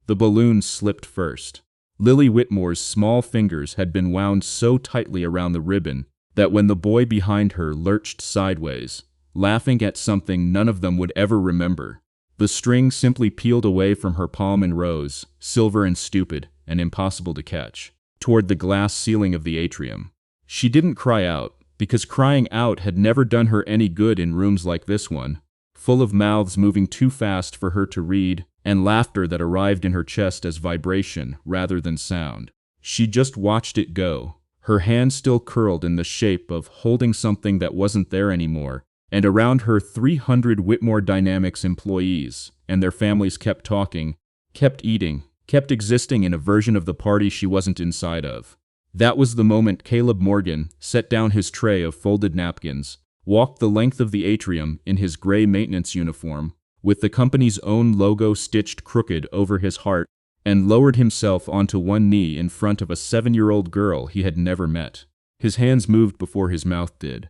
The balloon slipped first. Lily Whitmore's small fingers had been wound so tightly around the ribbon that when the boy behind her lurched sideways, laughing at something none of them would ever remember, the string simply peeled away from her palm and rose, silver and stupid and impossible to catch, toward the glass ceiling of the atrium. She didn't cry out, because crying out had never done her any good in rooms like this one, full of mouths moving too fast for her to read, and laughter that arrived in her chest as vibration rather than sound. She just watched it go, her hand still curled in the shape of holding something that wasn't there anymore, and around her 300 Whitmore Dynamics employees and their families kept talking, kept eating, kept existing in a version of the party she wasn't inside of. That was the moment Caleb Morgan set down his tray of folded napkins, walked the length of the atrium in his gray maintenance uniform, with the company's own logo stitched crooked over his heart, and lowered himself onto one knee in front of a 7-year-old girl he had never met. His hands moved before his mouth did.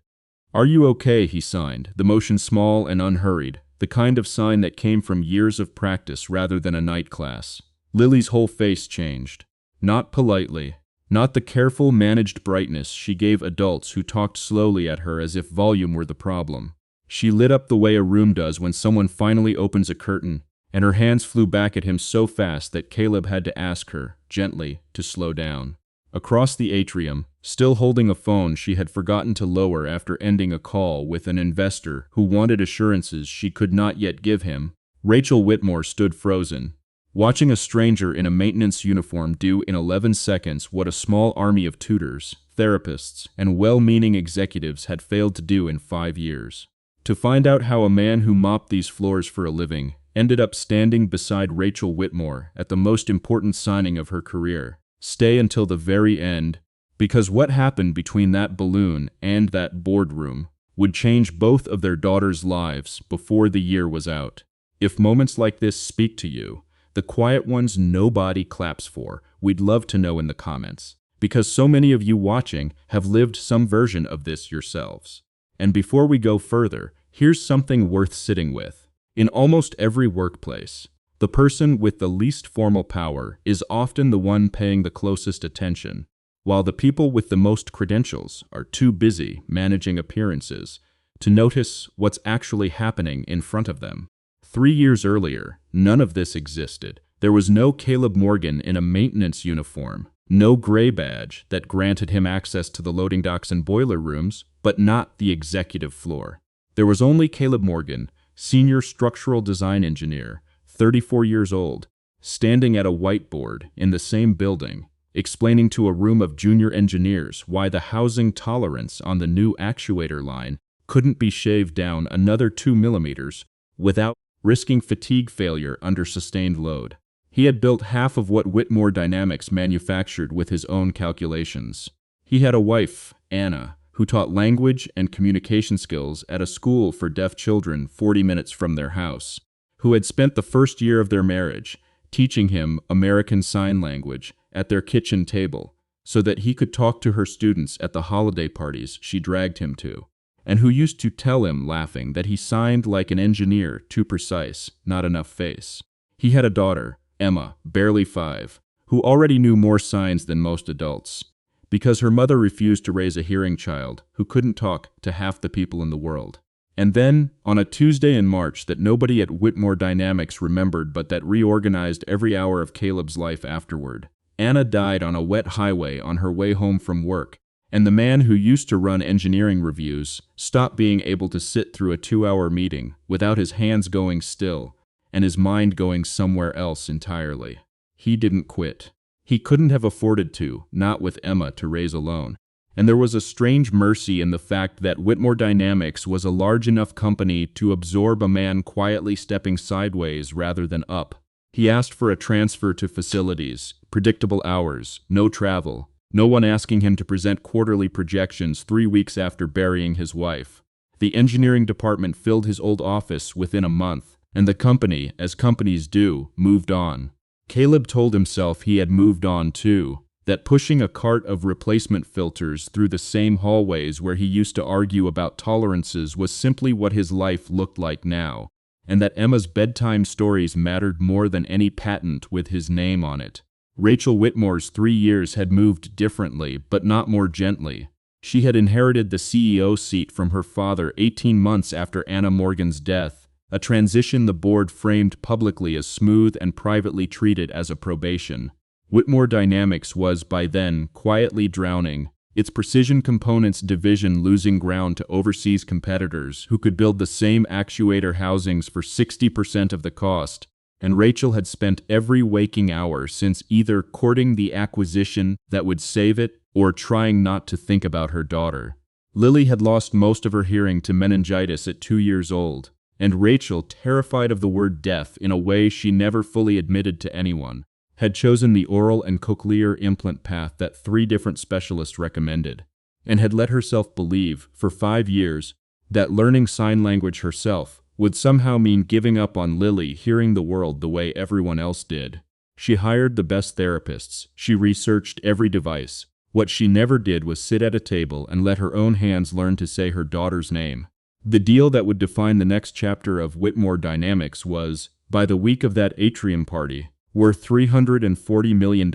"Are you okay?" he signed, the motion small and unhurried, the kind of sign that came from years of practice rather than a night class. Lily's whole face changed. Not politely. Not the careful, managed brightness she gave adults who talked slowly at her as if volume were the problem. She lit up the way a room does when someone finally opens a curtain, and her hands flew back at him so fast that Caleb had to ask her, gently, to slow down. Across the atrium, still holding a phone she had forgotten to lower after ending a call with an investor who wanted assurances she could not yet give him, Rachel Whitmore stood frozen, watching a stranger in a maintenance uniform do in 11 seconds what a small army of tutors, therapists, and well-meaning executives had failed to do in 5 years. To find out how a man who mopped these floors for a living ended up standing beside Rachel Whitmore at the most important signing of her career, stay until the very end, because what happened between that balloon and that boardroom would change both of their daughters' lives before the year was out. If moments like this speak to you, the quiet ones nobody claps for, we'd love to know in the comments, because so many of you watching have lived some version of this yourselves. And before we go further, here's something worth sitting with. In almost every workplace, the person with the least formal power is often the one paying the closest attention, while the people with the most credentials are too busy managing appearances to notice what's actually happening in front of them. 3 years earlier, none of this existed. There was no Caleb Morgan in a maintenance uniform, no gray badge that granted him access to the loading docks and boiler rooms, but not the executive floor. There was only Caleb Morgan, senior structural design engineer, 34 years old, standing at a whiteboard in the same building, explaining to a room of junior engineers why the housing tolerance on the new actuator line couldn't be shaved down another 2 millimeters without risking fatigue failure under sustained load. He had built half of what Whitmore Dynamics manufactured with his own calculations. He had a wife, Anna, who taught language and communication skills at a school for deaf children 40 minutes from their house, who had spent the first year of their marriage teaching him American Sign Language at their kitchen table so that he could talk to her students at the holiday parties she dragged him to, and who used to tell him, laughing, that he signed like an engineer, too precise, not enough face. He had a daughter, Emma, barely 5, who already knew more signs than most adults, because her mother refused to raise a hearing child who couldn't talk to half the people in the world. And then, on a Tuesday in March that nobody at Whitmore Dynamics remembered but that reorganized every hour of Caleb's life afterward, Anna died on a wet highway on her way home from work, and the man who used to run engineering reviews stopped being able to sit through a 2-hour meeting without his hands going still and his mind going somewhere else entirely. He didn't quit. He couldn't have afforded to, not with Emma to raise alone. And there was a strange mercy in the fact that Whitmore Dynamics was a large enough company to absorb a man quietly stepping sideways rather than up. He asked for a transfer to facilities, predictable hours, no travel, no one asking him to present quarterly projections 3 weeks after burying his wife. The engineering department filled his old office within a month, and the company, as companies do, moved on. Caleb told himself he had moved on too, that pushing a cart of replacement filters through the same hallways where he used to argue about tolerances was simply what his life looked like now, and that Emma's bedtime stories mattered more than any patent with his name on it. Rachel Whitmore's 3 years had moved differently, but not more gently. She had inherited the CEO seat from her father 18 months after Anna Morgan's death, a transition the board framed publicly as smooth and privately treated as a probation. Whitmore Dynamics was, by then, quietly drowning, its precision components division losing ground to overseas competitors who could build the same actuator housings for 60% of the cost, and Rachel had spent every waking hour since either courting the acquisition that would save it or trying not to think about her daughter. Lily had lost most of her hearing to meningitis at 2 years old, and Rachel, terrified of the word death in a way she never fully admitted to anyone, had chosen the oral and cochlear implant path that 3 different specialists recommended, and had let herself believe, for 5 years, that learning sign language herself would somehow mean giving up on Lily hearing the world the way everyone else did. She hired the best therapists, she researched every device. What she never did was sit at a table and let her own hands learn to say her daughter's name. The deal that would define the next chapter of Whitmore Dynamics was, by the week of that atrium party, worth $340 million.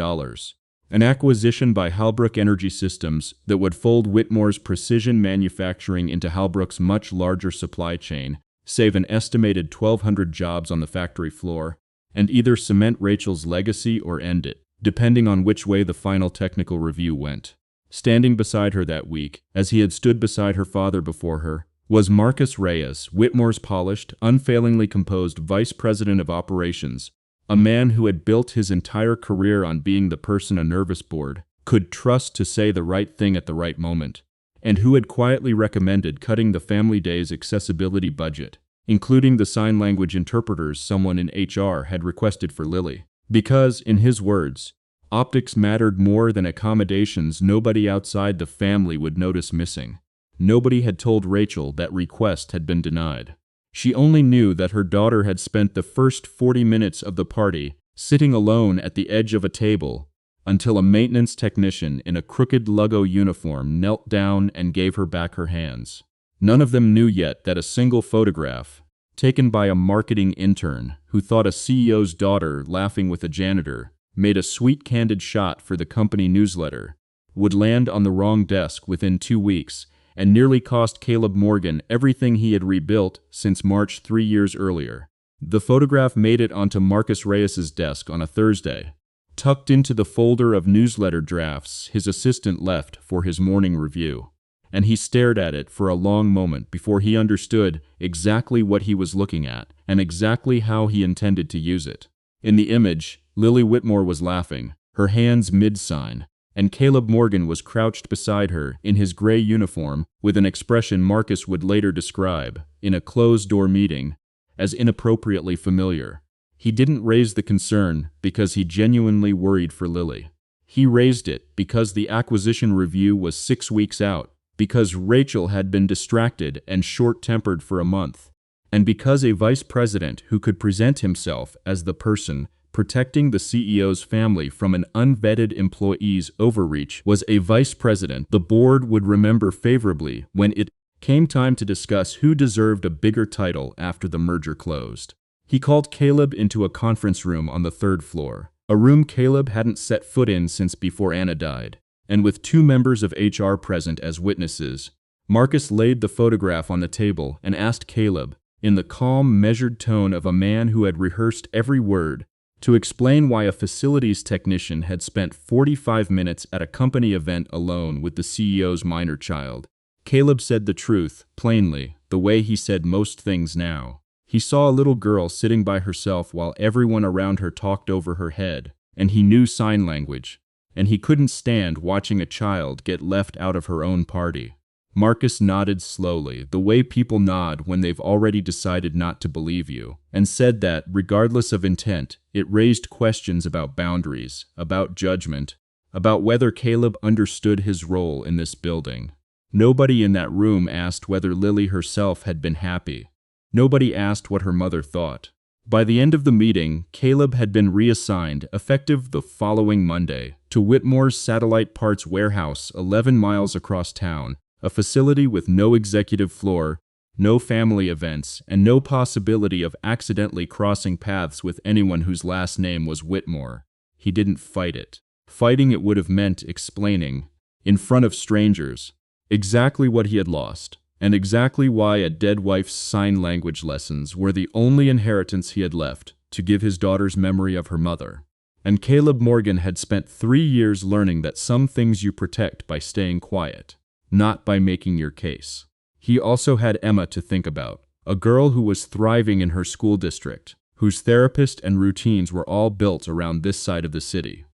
An acquisition by Halbrook Energy Systems that would fold Whitmore's precision manufacturing into Halbrook's much larger supply chain, save an estimated 1,200 jobs on the factory floor, and either cement Rachel's legacy or end it, depending on which way the final technical review went. Standing beside her that week, as he had stood beside her father before her, was Marcus Reyes, Whitmore's polished, unfailingly composed vice president of operations, a man who had built his entire career on being the person a nervous board could trust to say the right thing at the right moment, and who had quietly recommended cutting the family day's accessibility budget, including the sign language interpreters someone in HR had requested for Lily. Because, in his words, optics mattered more than accommodations nobody outside the family would notice missing. Nobody had told Rachel that request had been denied. She only knew that her daughter had spent the first 40 minutes of the party sitting alone at the edge of a table until a maintenance technician in a crooked Lugo uniform knelt down and gave her back her hands. None of them knew yet that a single photograph, taken by a marketing intern who thought a CEO's daughter laughing with a janitor made a sweet candid shot for the company newsletter, would land on the wrong desk within 2 weeks and nearly cost Caleb Morgan everything he had rebuilt since March 3 years earlier. The photograph made it onto Marcus Reyes's desk on a Thursday, tucked into the folder of newsletter drafts his assistant left for his morning review, and he stared at it for a long moment before he understood exactly what he was looking at and exactly how he intended to use it. In the image, Lily Whitmore was laughing, her hands mid-sign, and Caleb Morgan was crouched beside her in his gray uniform with an expression Marcus would later describe, in a closed-door meeting, as inappropriately familiar. He didn't raise the concern because he genuinely worried for Lily. He raised it because the acquisition review was 6 weeks out, because Rachel had been distracted and short-tempered for a month, and because a vice president who could present himself as the person protecting the CEO's family from an unvetted employee's overreach was a vice president the board would remember favorably when it came time to discuss who deserved a bigger title after the merger closed. He called Caleb into a conference room on the 3rd floor, a room Caleb hadn't set foot in since before Anna died, and with 2 members of HR present as witnesses, Marcus laid the photograph on the table and asked Caleb, in the calm, measured tone of a man who had rehearsed every word, to explain why a facilities technician had spent 45 minutes at a company event alone with the CEO's minor child. Caleb said the truth, plainly, the way he said most things now. He saw a little girl sitting by herself while everyone around her talked over her head, and he knew sign language, and he couldn't stand watching a child get left out of her own party. Marcus nodded slowly, the way people nod when they've already decided not to believe you, and said that, regardless of intent, it raised questions about boundaries, about judgment, about whether Caleb understood his role in this building. Nobody in that room asked whether Lily herself had been happy. Nobody asked what her mother thought. By the end of the meeting, Caleb had been reassigned, effective the following Monday, to Whitmore's Satellite Parts Warehouse 11 miles across town, a facility with no executive floor, no family events, and no possibility of accidentally crossing paths with anyone whose last name was Whitmore. He didn't fight it. Fighting it would have meant explaining, in front of strangers, exactly what he had lost, and exactly why a dead wife's sign language lessons were the only inheritance he had left to give his daughter's memory of her mother. And Caleb Morgan had spent 3 years learning that some things you protect by staying quiet, not by making your case. He also had Emma to think about, a girl who was thriving in her school district, whose therapist and routines were all built around this side of the city,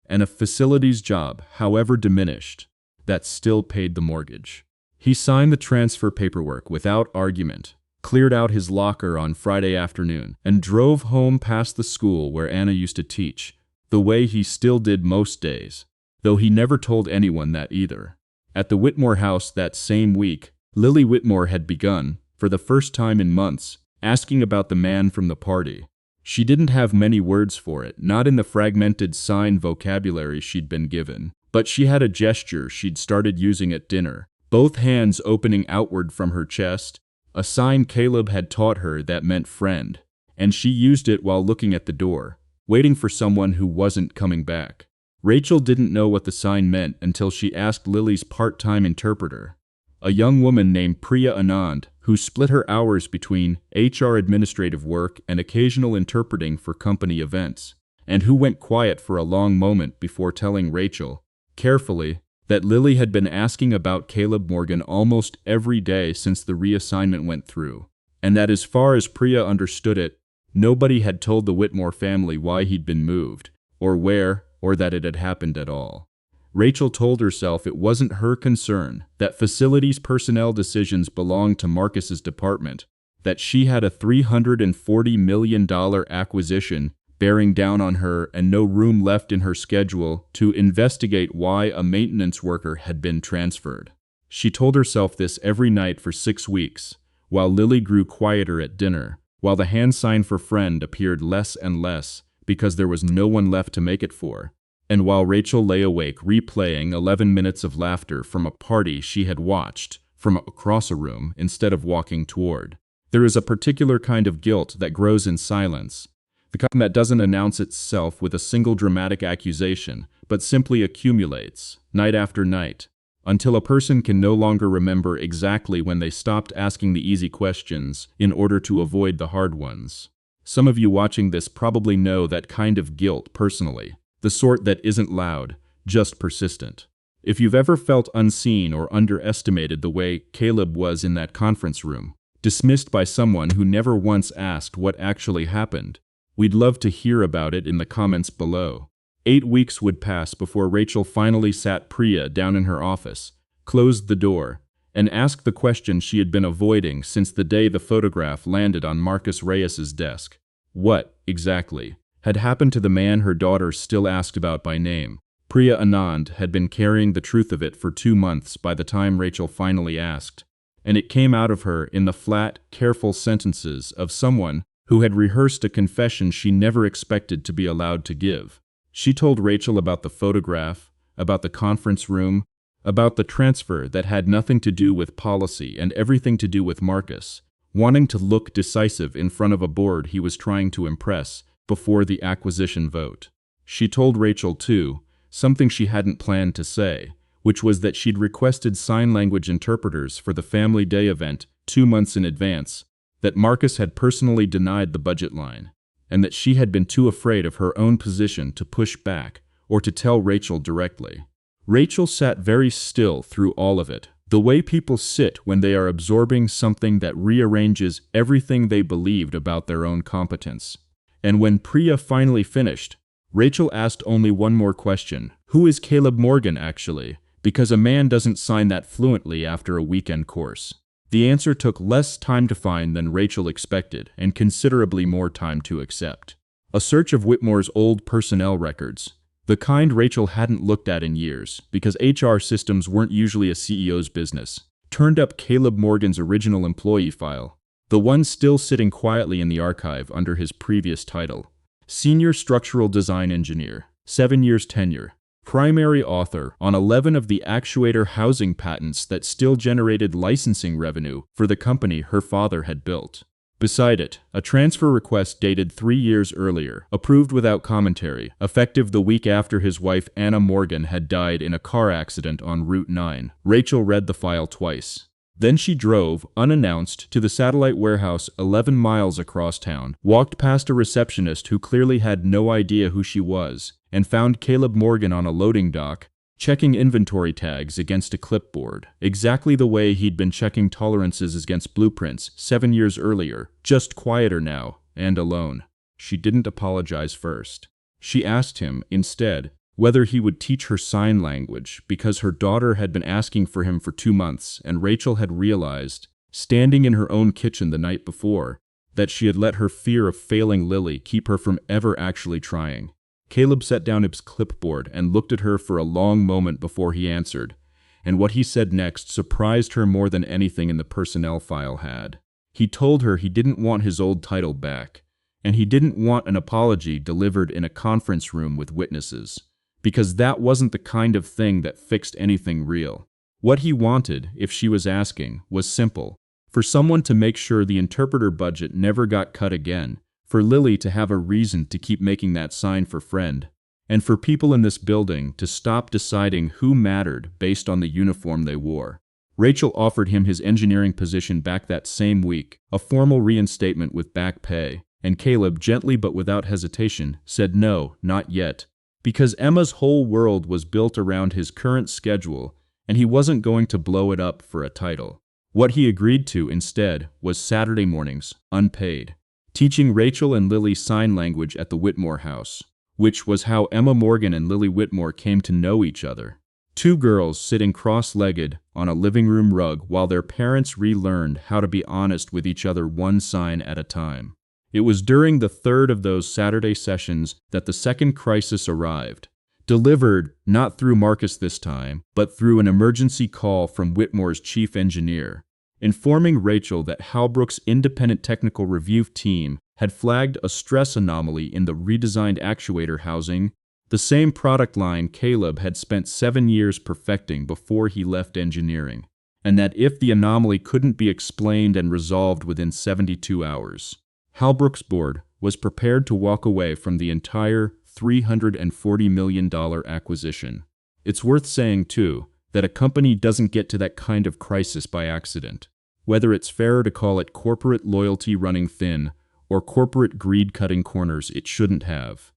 and a facilities job, however diminished, that still paid the mortgage. He signed the transfer paperwork without argument, cleared out his locker on Friday afternoon, and drove home past the school where Anna used to teach, the way he still did most days, though he never told anyone that either. At the Whitmore house that same week, Lily Whitmore had begun, for the first time in months, asking about the man from the party. She didn't have many words for it, not in the fragmented sign vocabulary she'd been given, but she had a gesture she'd started using at dinner, both hands opening outward from her chest, a sign Caleb had taught her that meant friend, and she used it while looking at the door, waiting for someone who wasn't coming back. Rachel didn't know what the sign meant until she asked Lily's part-time interpreter, a young woman named Priya Anand, who split her hours between HR administrative work and occasional interpreting for company events, and who went quiet for a long moment before telling Rachel, carefully, that Lily had been asking about Caleb Morgan almost every day since the reassignment went through, and that as far as Priya understood it, nobody had told the Whitmore family why he'd been moved, or where, or that it had happened at all. Rachel told herself it wasn't her concern, that facilities personnel decisions belonged to Marcus's department, that she had a $340 million acquisition bearing down on her and no room left in her schedule to investigate why a maintenance worker had been transferred. She told herself this every night for 6 weeks, while Lily grew quieter at dinner, while the hand sign for friend appeared less and less because there was no one left to make it for, and while Rachel lay awake replaying 11 minutes of laughter from a party she had watched from across a room instead of walking toward. There is a particular kind of guilt that grows in silence, the kind that doesn't announce itself with a single dramatic accusation, but simply accumulates, night after night, until a person can no longer remember exactly when they stopped asking the easy questions in order to avoid the hard ones. Some of you watching this probably know that kind of guilt personally, the sort that isn't loud, just persistent. If you've ever felt unseen or underestimated the way Caleb was in that conference room, dismissed by someone who never once asked what actually happened, we'd love to hear about it in the comments below. 8 weeks would pass before Rachel finally sat Priya down in her office, closed the door, and asked the question she had been avoiding since the day the photograph landed on Marcus Reyes's desk. What, exactly, had happened to the man her daughter still asked about by name? Priya Anand had been carrying the truth of it for 2 months by the time Rachel finally asked, and it came out of her in the flat, careful sentences of someone who had rehearsed a confession she never expected to be allowed to give. She told Rachel about the photograph, about the conference room, about the transfer that had nothing to do with policy and everything to do with Marcus, wanting to look decisive in front of a board he was trying to impress before the acquisition vote. She told Rachel, too, something she hadn't planned to say, which was that she'd requested sign language interpreters for the Family Day event 2 months in advance, that Marcus had personally denied the budget line, and that she had been too afraid of her own position to push back or to tell Rachel directly. Rachel sat very still through all of it, the way people sit when they are absorbing something that rearranges everything they believed about their own competence. And when Priya finally finished, Rachel asked only one more question. Who is Caleb Morgan, actually? Because a man doesn't sign that fluently after a weekend course. The answer took less time to find than Rachel expected, and considerably more time to accept. A search of Whitmore's old personnel records, the kind Rachel hadn't looked at in years, because HR systems weren't usually a CEO's business, turned up Caleb Morgan's original employee file, the one still sitting quietly in the archive under his previous title. Senior Structural Design Engineer, 7 years tenure, primary author on 11 of the actuator housing patents that still generated licensing revenue for the company her father had built. Beside it, a transfer request dated 3 years earlier, approved without commentary, effective the week after his wife Anna Morgan had died in a car accident on Route 9. Rachel read the file twice. Then she drove, unannounced, to the satellite warehouse 11 miles across town, walked past a receptionist who clearly had no idea who she was, and found Caleb Morgan on a loading dock, checking inventory tags against a clipboard, exactly the way he'd been checking tolerances against blueprints 7 years earlier, just quieter now, and alone. She didn't apologize first. She asked him, instead, whether he would teach her sign language, because her daughter had been asking for him for 2 months, and Rachel had realized, standing in her own kitchen the night before, that she had let her fear of failing Lily keep her from ever actually trying. Caleb set down his clipboard and looked at her for a long moment before he answered, and what he said next surprised her more than anything in the personnel file had. He told her he didn't want his old title back, and he didn't want an apology delivered in a conference room with witnesses, because that wasn't the kind of thing that fixed anything real. What he wanted, if she was asking, was simple: for someone to make sure the interpreter budget never got cut again, for Lily to have a reason to keep making that sign for friend, and for people in this building to stop deciding who mattered based on the uniform they wore. Rachel offered him his engineering position back that same week, a formal reinstatement with back pay, and Caleb, gently but without hesitation, said no, not yet, because Emma's whole world was built around his current schedule, and he wasn't going to blow it up for a title. What he agreed to instead was Saturday mornings, unpaid, teaching Rachel and Lily sign language at the Whitmore house, which was how Emma Morgan and Lily Whitmore came to know each other. 2 girls sitting cross-legged on a living room rug while their parents relearned how to be honest with each other one sign at a time. It was during the third of those Saturday sessions that the second crisis arrived, delivered not through Marcus this time, but through an emergency call from Whitmore's chief engineer, informing Rachel that Halbrook's independent technical review team had flagged a stress anomaly in the redesigned actuator housing, the same product line Caleb had spent 7 years perfecting before he left engineering, and that if the anomaly couldn't be explained and resolved within 72 hours, Halbrook's board was prepared to walk away from the entire $340 million acquisition. It's worth saying, too, that a company doesn't get to that kind of crisis by accident, whether it's fairer to call it corporate loyalty running thin or corporate greed cutting corners it shouldn't have.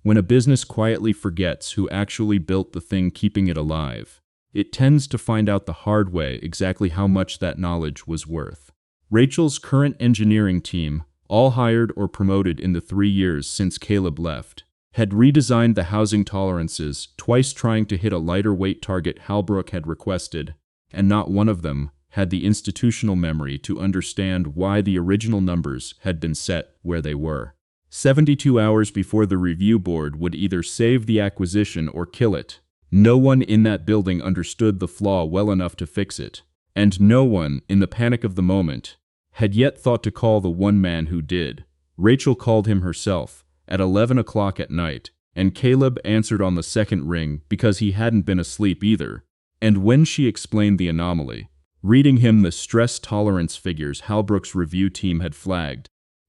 When a business quietly forgets who actually built the thing keeping it alive, it tends to find out the hard way exactly how much that knowledge was worth. Rachel's current engineering team, all hired or promoted in the 3 years since Caleb left, had redesigned the housing tolerances, twice trying to hit a lighter weight target Halbrook had requested, and not one of them had the institutional memory to understand why the original numbers had been set where they were. 72 hours before the review board would either save the acquisition or kill it. No one in that building understood the flaw well enough to fix it, and no one, in the panic of the moment, had yet thought to call the one man who did. Rachel called him herself, at 11 o'clock at night, and Caleb answered on the second ring because he hadn't been asleep either. And when she explained the anomaly, reading him the stress tolerance figures Halbrook's review team had flagged,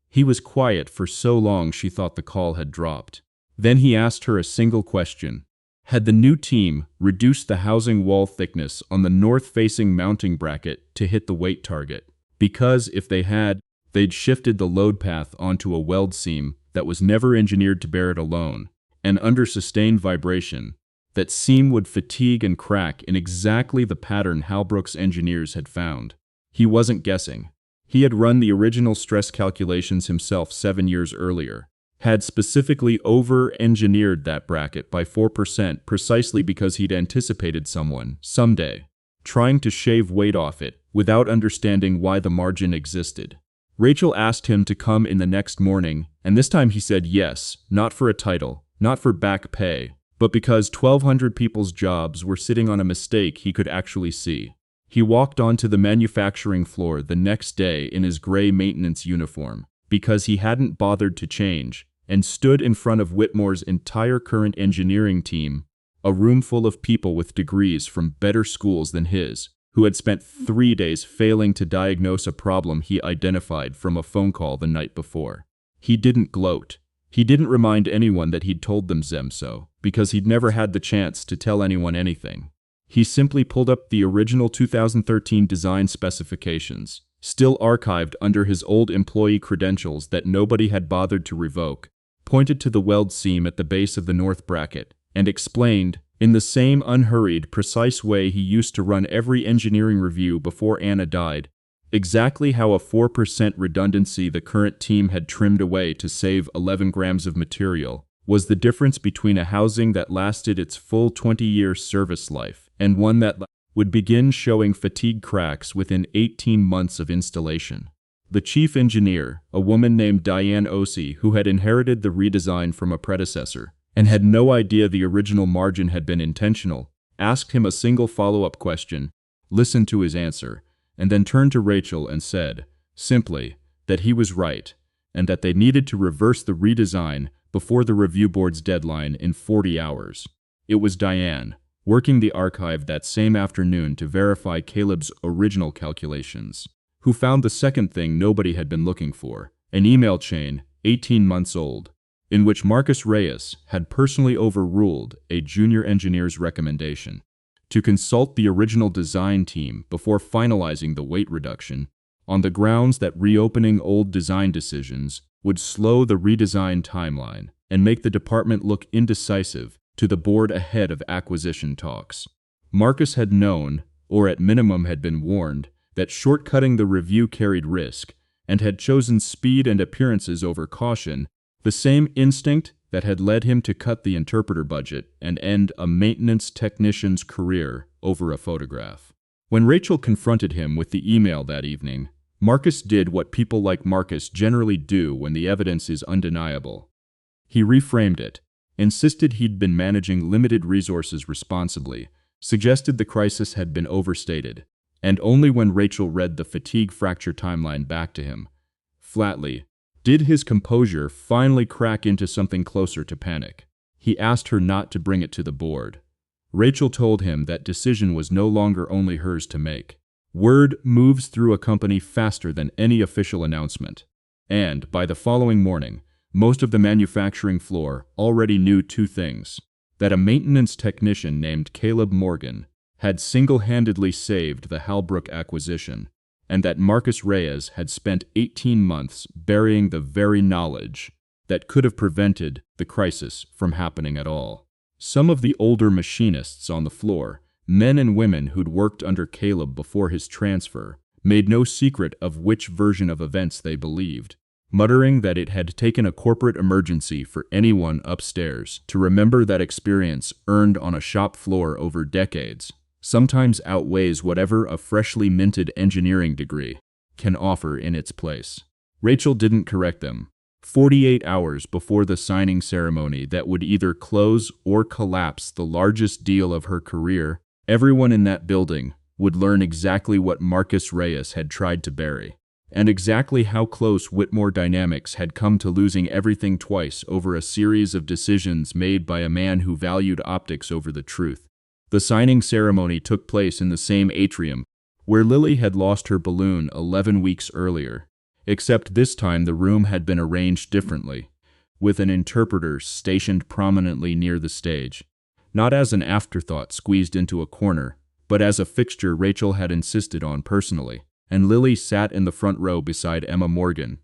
he was quiet for so long she thought the call had dropped. Then he asked her a single question. Had the new team reduced the housing wall thickness on the north-facing mounting bracket to hit the weight target? Because if they had, they'd shifted the load path onto a weld seam that was never engineered to bear it alone, and under sustained vibration, that seam would fatigue and crack in exactly the pattern Halbrook's engineers had found. He wasn't guessing. He had run the original stress calculations himself 7 years earlier, had specifically over-engineered that bracket by 4% precisely because he'd anticipated someone, someday, trying to shave weight off it without understanding why the margin existed. Rachel asked him to come in the next morning, and this time he said yes, not for a title, not for back pay, but because 1,200 people's jobs were sitting on a mistake he could actually see. He walked onto the manufacturing floor the next day in his gray maintenance uniform, because he hadn't bothered to change, and stood in front of Whitmore's entire current engineering team, A room full of people with degrees from better schools than his, who had spent 3 days failing to diagnose a problem he identified from a phone call the night before. He didn't gloat. He didn't remind anyone that he'd told them so, because he'd never had the chance to tell anyone anything. He simply pulled up the original 2013 design specifications, still archived under his old employee credentials that nobody had bothered to revoke, pointed to the weld seam at the base of the north bracket, and explained, in the same unhurried, precise way he used to run every engineering review before Anna died, exactly how a 4% redundancy the current team had trimmed away to save 11 grams of material was the difference between a housing that lasted its full 20-year service life and one that would begin showing fatigue cracks within 18 months of installation. The chief engineer, a woman named Diane Ossie, who had inherited the redesign from a predecessor and had no idea the original margin had been intentional, asked him a single follow-up question, listened to his answer, and then turned to Rachel and said, simply, that he was right, and that they needed to reverse the redesign before the review board's deadline in 40 hours. It was Diane, working the archive that same afternoon to verify Caleb's original calculations, who found the second thing nobody had been looking for, an email chain, 18 months old, in which Marcus Reyes had personally overruled a junior engineer's recommendation to consult the original design team before finalizing the weight reduction, on the grounds that reopening old design decisions would slow the redesign timeline and make the department look indecisive to the board ahead of acquisition talks. Marcus had known, or at minimum had been warned, that shortcutting the review carried risk, and had chosen speed and appearances over caution, the same instinct that had led him to cut the interpreter budget and end a maintenance technician's career over a photograph. When Rachel confronted him with the email that evening, Marcus did what people like Marcus generally do when the evidence is undeniable. He reframed it, insisted he'd been managing limited resources responsibly, suggested the crisis had been overstated, and only when Rachel read the fatigue fracture timeline back to him, flatly, did his composure finally crack into something closer to panic. He asked her not to bring it to the board. Rachel told him that decision was no longer only hers to make. Word moves through a company faster than any official announcement. And, by the following morning, most of the manufacturing floor already knew two things: that a maintenance technician named Caleb Morgan had single-handedly saved the Halbrook acquisition, and that Marcus Reyes had spent 18 months burying the very knowledge that could have prevented the crisis from happening at all. Some of the older machinists on the floor, men and women who'd worked under Caleb before his transfer, made no secret of which version of events they believed, muttering that it had taken a corporate emergency for anyone upstairs to remember that experience earned on a shop floor over decades sometimes outweighs whatever a freshly minted engineering degree can offer in its place. Rachel didn't correct them. 48 hours before the signing ceremony that would either close or collapse the largest deal of her career, everyone in that building would learn exactly what Marcus Reyes had tried to bury, and exactly how close Whitmore Dynamics had come to losing everything twice over a series of decisions made by a man who valued optics over the truth. The signing ceremony took place in the same atrium where Lily had lost her balloon 11 weeks earlier, except this time the room had been arranged differently, with an interpreter stationed prominently near the stage, not as an afterthought squeezed into a corner, but as a fixture Rachel had insisted on personally, and Lily sat in the front row beside Emma Morgan,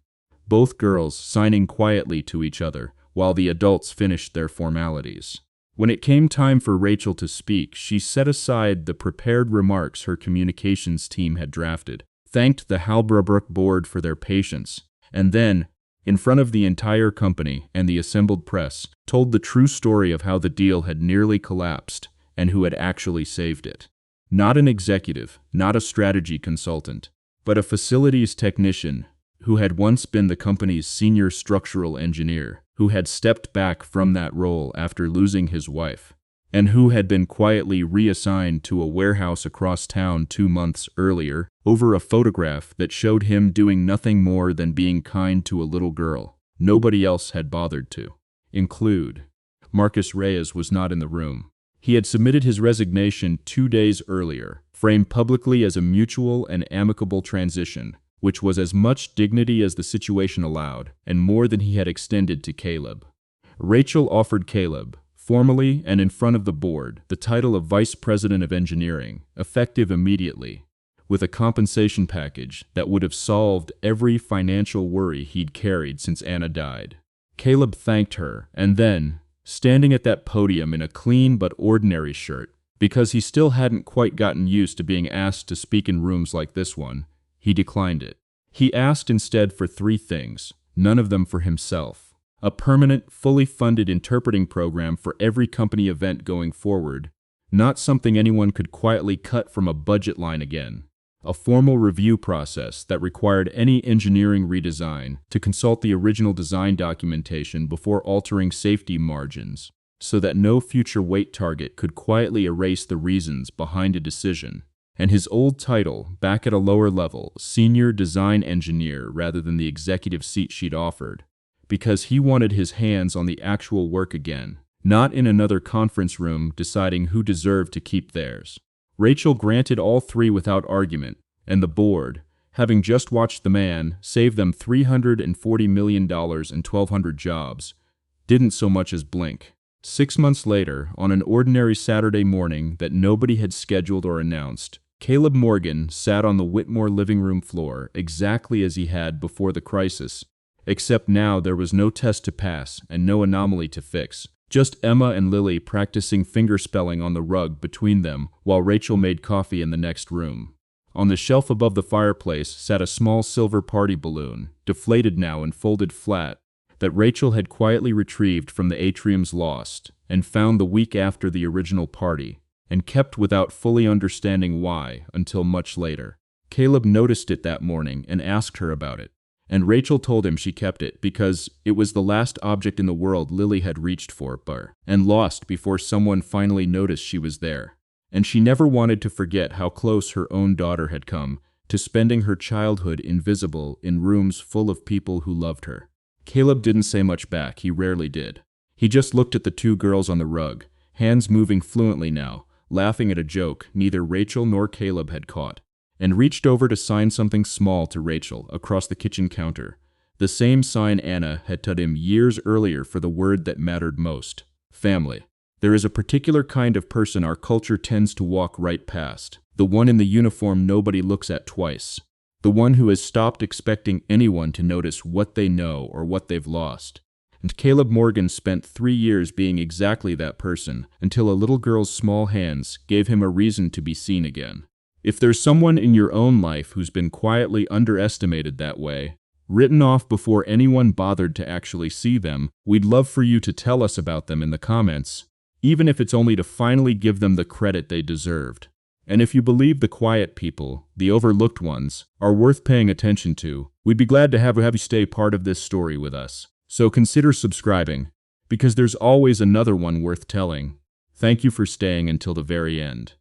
both girls signing quietly to each other while the adults finished their formalities. When it came time for Rachel to speak, she set aside the prepared remarks her communications team had drafted, thanked the Halbrook board for their patience, and then, in front of the entire company and the assembled press, told the true story of how the deal had nearly collapsed and who had actually saved it. Not an executive, not a strategy consultant, but a facilities technician who had once been the company's senior structural engineer, who had stepped back from that role after losing his wife, and who had been quietly reassigned to a warehouse across town 2 months earlier over a photograph that showed him doing nothing more than being kind to a little girl nobody else had bothered to include. Marcus Reyes was not in the room. He had submitted his resignation 2 days earlier, framed publicly as a mutual and amicable transition, which was as much dignity as the situation allowed, and more than he had extended to Caleb. Rachel offered Caleb, formally and in front of the board, the title of Vice President of Engineering, effective immediately, with a compensation package that would have solved every financial worry he'd carried since Anna died. Caleb thanked her, and then, standing at that podium in a clean but ordinary shirt, because he still hadn't quite gotten used to being asked to speak in rooms like this one, he declined it. He asked instead for 3 things, none of them for himself: a permanent, fully funded interpreting program for every company event going forward, not something anyone could quietly cut from a budget line again; a formal review process that required any engineering redesign to consult the original design documentation before altering safety margins, so that no future weight target could quietly erase the reasons behind a decision; and his old title, back at a lower level, Senior Design Engineer rather than the executive seat she'd offered, because he wanted his hands on the actual work again, not in another conference room deciding who deserved to keep theirs. Rachel granted all 3 without argument, and the board, having just watched the man save them $340 million and 1,200 jobs, didn't so much as blink. 6 months later, on an ordinary Saturday morning that nobody had scheduled or announced, Caleb Morgan sat on the Whitmore living room floor exactly as he had before the crisis, except now there was no test to pass and no anomaly to fix. Just Emma and Lily practicing fingerspelling on the rug between them while Rachel made coffee in the next room. On the shelf above the fireplace sat a small silver party balloon, deflated now and folded flat, that Rachel had quietly retrieved from the atrium's lost and found the week after the original party, and kept without fully understanding why until much later. Caleb noticed it that morning and asked her about it, and Rachel told him she kept it because it was the last object in the world Lily had reached for and lost before someone finally noticed she was there. And she never wanted to forget how close her own daughter had come to spending her childhood invisible in rooms full of people who loved her. Caleb didn't say much back, he rarely did. He just looked at the 2 girls on the rug, hands moving fluently now, laughing at a joke neither Rachel nor Caleb had caught, and reached over to sign something small to Rachel across the kitchen counter, the same sign Anna had taught him years earlier for the word that mattered most: family. There is a particular kind of person our culture tends to walk right past, the one in the uniform nobody looks at twice, the one who has stopped expecting anyone to notice what they know or what they've lost. And Caleb Morgan spent 3 years being exactly that person until a little girl's small hands gave him a reason to be seen again. If there's someone in your own life who's been quietly underestimated that way, written off before anyone bothered to actually see them, we'd love for you to tell us about them in the comments, even if it's only to finally give them the credit they deserved. And if you believe the quiet people, the overlooked ones, are worth paying attention to, we'd be glad to have you stay part of this story with us. So consider subscribing, because there's always another one worth telling. Thank you for staying until the very end.